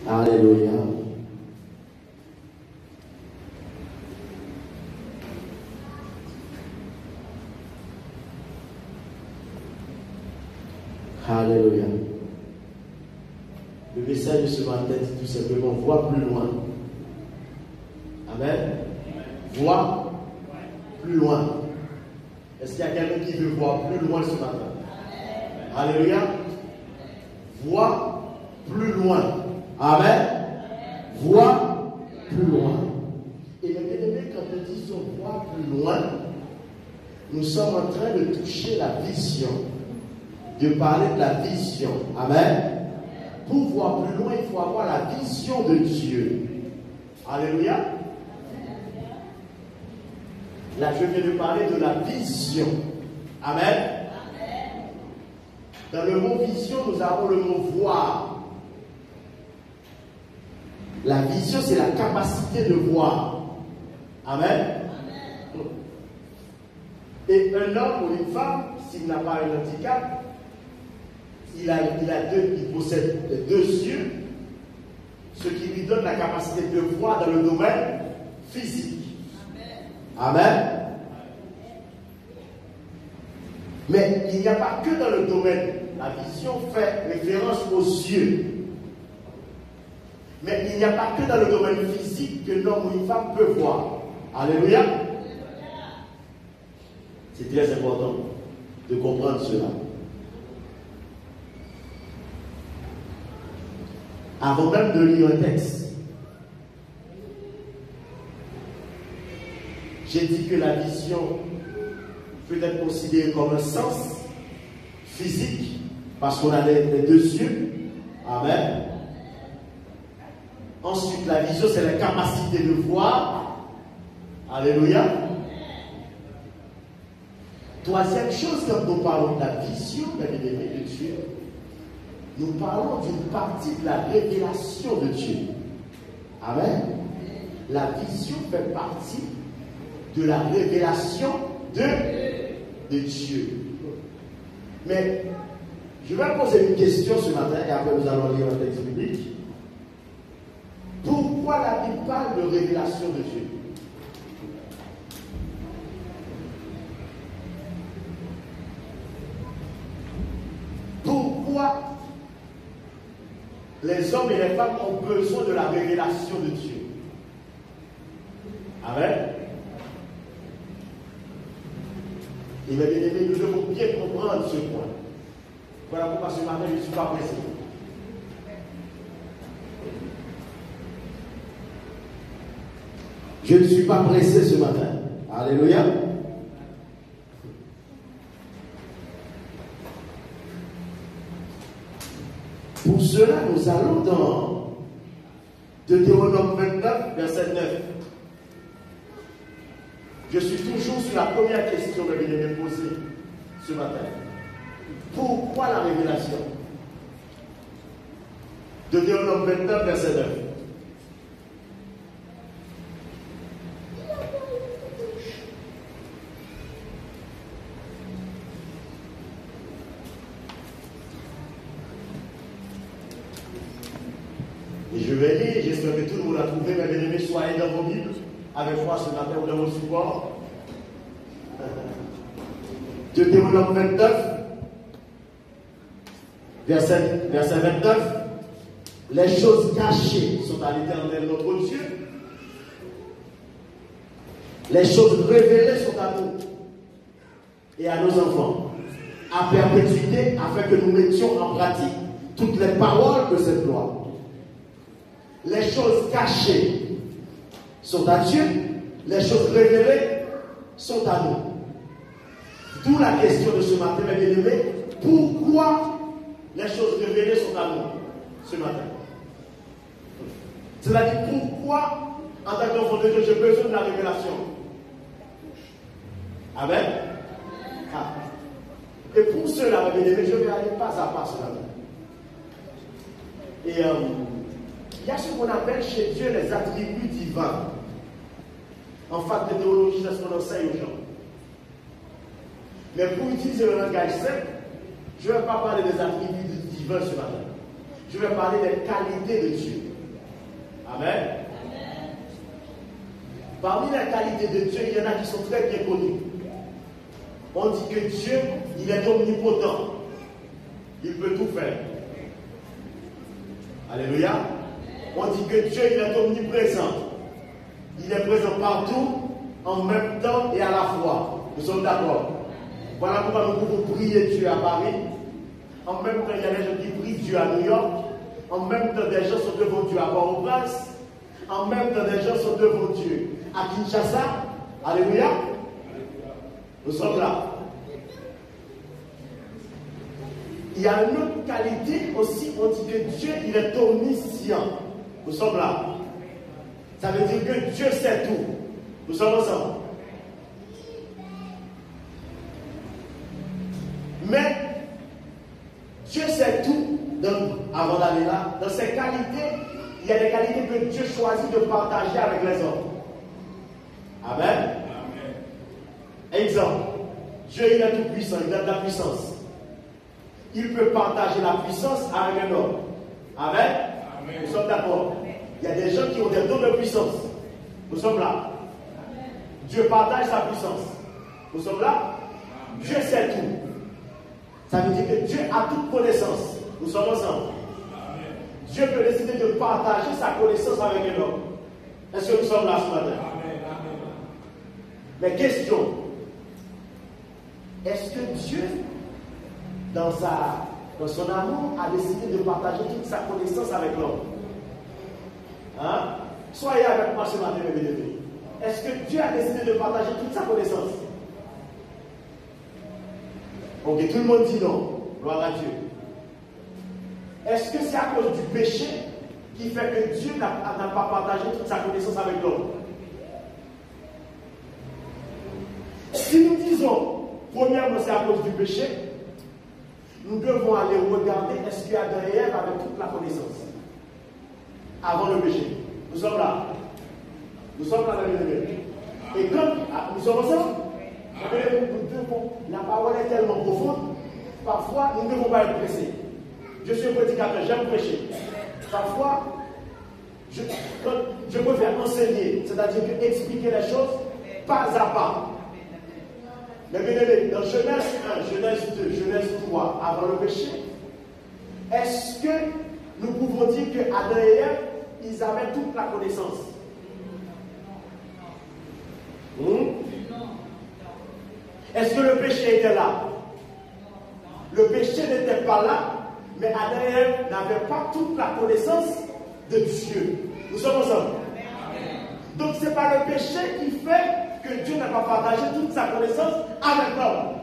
Alléluia. Alléluia. Le message de ce matin dit tout simplement, vois plus loin. Amen. Vois plus loin. Est-ce qu'il y a quelqu'un qui veut voir plus loin ce matin? Alléluia. Vois plus loin. Amen. Vois plus loin. Et bien aimé, quand nous disons voir plus loin, nous sommes en train de toucher la vision, de parler de la vision. Amen. Pour voir plus loin, il faut avoir la vision de Dieu. Alléluia. Là, je viens de parler de la vision. Amen. Dans le mot vision, nous avons le mot voir. La vision, c'est la capacité de voir. Amen. Et un homme ou une femme, s'il n'a pas un handicap, il possède deux yeux, ce qui lui donne la capacité de voir dans le domaine physique. Amen. Mais il n'y a pas que dans le domaine. La vision fait référence aux yeux. Mais il n'y a pas que dans le domaine physique que l'homme ou une femme peut voir. Alléluia. C'est très important de comprendre cela. Avant même de lire un texte, j'ai dit que la vision peut être considérée comme un sens physique, parce qu'on a les deux yeux. Amen. Ensuite, la vision, c'est la capacité de voir. Alléluia. Troisième chose, quand nous parlons de la vision, bien-aimés de Dieu, nous parlons d'une partie de la révélation de Dieu. Amen. La vision fait partie de la révélation de Dieu. Mais je vais poser une question ce matin et après nous allons lire un texte biblique. Pourquoi la Bible parle de révélation de Dieu? Pourquoi les hommes et les femmes ont besoin de la révélation de Dieu? Amen. Et mes bien-aimés, nous devons bien comprendre ce point. Voilà pourquoi ce matin, je ne suis pas pressé. Je ne suis pas pressé ce matin. Alléluia. Pour cela, nous allons dans Deutéronome 29, verset 9. Je suis toujours sur la première question que je viens de poser ce matin. Pourquoi la révélation? Deutéronome 29, verset 9. Et je vais lire, j'espère que tout le monde a trouvé, mes bien-aimés, soyez dans vos Bibles avec moi ce matin ou dans vos supports. Deutéronome 29, verset 29. Les choses cachées sont à l'Éternel notre Dieu. Les choses révélées sont à nous et à nos enfants, à perpétuité, afin que nous mettions en pratique toutes les paroles de cette loi. Les choses cachées sont à Dieu, les choses révélées sont à nous. D'où la question de ce matin, mes bien-aimés, pourquoi les choses révélées sont à nous ce matin? C'est-à-dire pourquoi, en tant qu'enfant de Dieu, j'ai besoin de la révélation. Amen. Ah. Et pour cela, mes bien-aimés, je vais aller pas à pas ce matin. Et il y a ce qu'on appelle chez Dieu les attributs divins. En fac de théologie, c'est ce qu'on enseigne aux gens. Mais pour utiliser le langage simple, Je ne vais pas parler des attributs divins ce matin. Je vais parler des qualités de Dieu. Amen. Parmi les qualités de Dieu, il y en a qui sont très bien connues. On dit que Dieu, il est omnipotent. Il peut tout faire. Alléluia. On dit que Dieu, il est omniprésent. Il est présent partout, en même temps et à la fois. Nous sommes d'accord. Voilà pourquoi nous pouvons prier Dieu à Paris. En même temps, il y a des gens qui prient Dieu à New York. En même temps, des gens sont devant Dieu à Port-au-Prince. En même temps, des gens sont devant Dieu à Kinshasa. Alléluia. Nous sommes là. Il y a une autre qualité aussi, on dit que Dieu, il est omniscient. Nous sommes là. Ça veut dire que Dieu sait tout. Nous sommes ensemble. Mais Dieu sait tout. Donc, avant d'aller là, dans ses qualités, il y a des qualités que Dieu choisit de partager avec les hommes. Amen. Exemple. Dieu, il est tout puissant, il a de la puissance. Il peut partager la puissance avec un homme. Amen. Amen. Nous sommes d'accord. Il y a des gens qui ont des dons de puissance. Nous sommes là. Dieu partage sa puissance. Nous sommes là. Dieu sait tout. Ça veut dire que Dieu a toute connaissance. Nous sommes ensemble. Dieu peut décider de partager sa connaissance avec un homme. Est-ce que nous sommes là ce matin? Mais question. Est-ce que Dieu, dans son amour, a décidé de partager toute sa connaissance avec l'homme? Hein? Soyez avec moi ce matin, mes bien-aimés. Est-ce que Dieu a décidé de partager toute sa connaissance? Ok, tout le monde dit non. Gloire à Dieu. Est-ce que c'est à cause du péché qui fait que Dieu n'a pas partagé toute sa connaissance avec l'homme? Si nous disons, premièrement, c'est à cause du péché, nous devons aller regarder est-ce qu'il y a derrière avec toute la connaissance avant le péché. Nous sommes là. Nous sommes là, les amis. Et quand nous sommes ensemble, la parole est tellement profonde, parfois nous ne devons pas être pressés. Je suis un prédicateur, j'aime prêcher. Parfois, je préfère enseigner, c'est-à-dire expliquer les choses pas à pas. Mais bien aimé, dans Genèse 1, Genèse 2, Genèse 3, avant le péché, est-ce que nous pouvons dire que Adam et Ève, ils avaient toute la connaissance? Est-ce que le péché était là? Le péché n'était pas là, mais Adam et Ève n'avaient pas toute la connaissance de Dieu. Nous sommes ensemble. Donc ce n'est pas le péché qui fait que Dieu n'a pas partagé toute sa connaissance avec l'homme.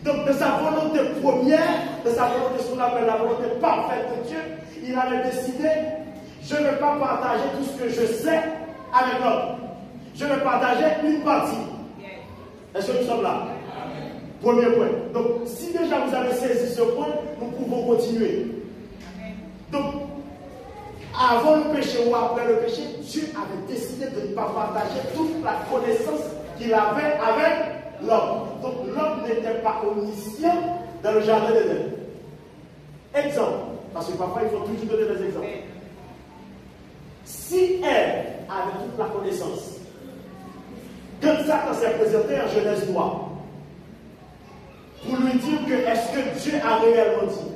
Donc de sa volonté première, de sa volonté, ce qu'on appelle la volonté parfaite de Dieu, il avait décidé, je ne vais pas partager tout ce que je sais avec l'homme. Je vais partager une partie. Est-ce que nous sommes là? Premier point. Donc, si déjà vous avez saisi ce point, nous pouvons continuer. Donc, avant le péché ou après le péché, Dieu avait décidé de ne pas partager toute la connaissance qu'il avait avec l'homme. Donc, l'homme n'était pas omniscient dans le jardin d'Éden. Exemple, parce que parfois il faut toujours donner des exemples. Si Ève avait toute la connaissance, quand Satan s'est présenté en Genèse 3, pour lui dire que est-ce que Dieu a réellement dit,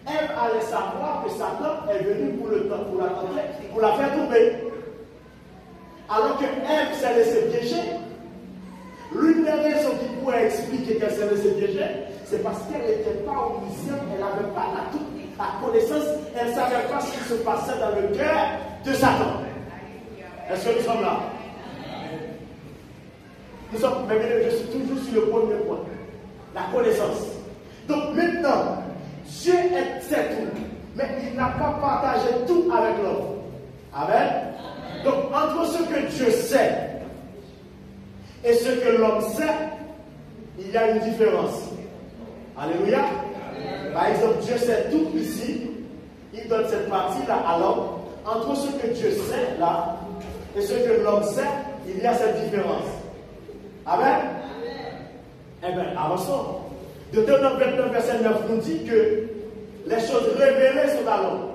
Ève allait savoir que Satan est venu pour la tenter, pour la faire tomber. Alors que Ève s'est laissée piéger, l'une des raisons qui pourrait expliquer qu'elle s'est laissée piéger, c'est parce qu'elle n'était pas omnisciente, elle n'avait pas la connaissance, elle ne savait pas ce qui se passait dans le cœur de Satan. Est-ce que nous sommes là? Nous sommes, mais je suis toujours sur le premier point, la connaissance. Donc maintenant, Dieu sait tout, mais il n'a pas partagé tout avec l'homme. Amen. Donc entre ce que Dieu sait et ce que l'homme sait, il y a une différence. Alléluia. Par exemple, Dieu sait tout ici, il donne cette partie-là à l'homme. Entre ce que Dieu sait là et ce que l'homme sait, il y a cette différence. Amen. Eh bien, avançons. Deutéronome 29, verset 9 nous dit que les choses révélées sont à l'homme.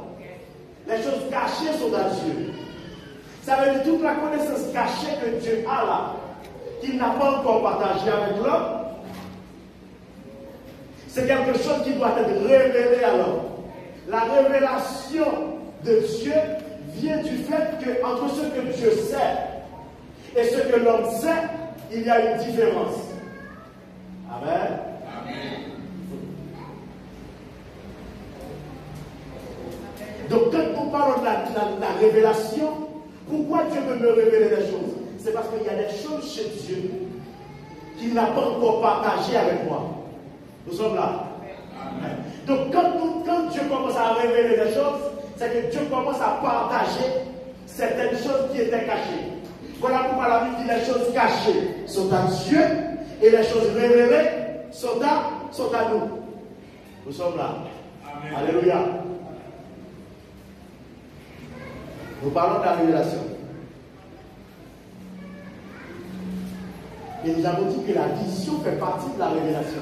Les choses cachées sont à Dieu. Ça veut dire toute la connaissance cachée que Dieu a là, qu'il n'a pas encore partagée avec l'homme, c'est quelque chose qui doit être révélé à l'homme. La révélation de Dieu vient du fait qu'entre ce que Dieu sait et ce que l'homme sait, il y a une différence. Amen. Amen. Donc quand nous parlons de la révélation, pourquoi Dieu veut me révéler des choses? C'est parce qu'il y a des choses chez Dieu qu'il n'a pas encore partagées avec moi. Nous sommes là. Amen. Donc quand Dieu commence à révéler des choses, c'est que Dieu commence à partager certaines choses qui étaient cachées. Voilà pourquoi la Bible dit les choses cachées sont à Dieu et les choses révélées sont à nous. Nous sommes là. Amen. Alléluia. Nous parlons de la révélation. Et nous avons dit que la vision fait partie de la révélation.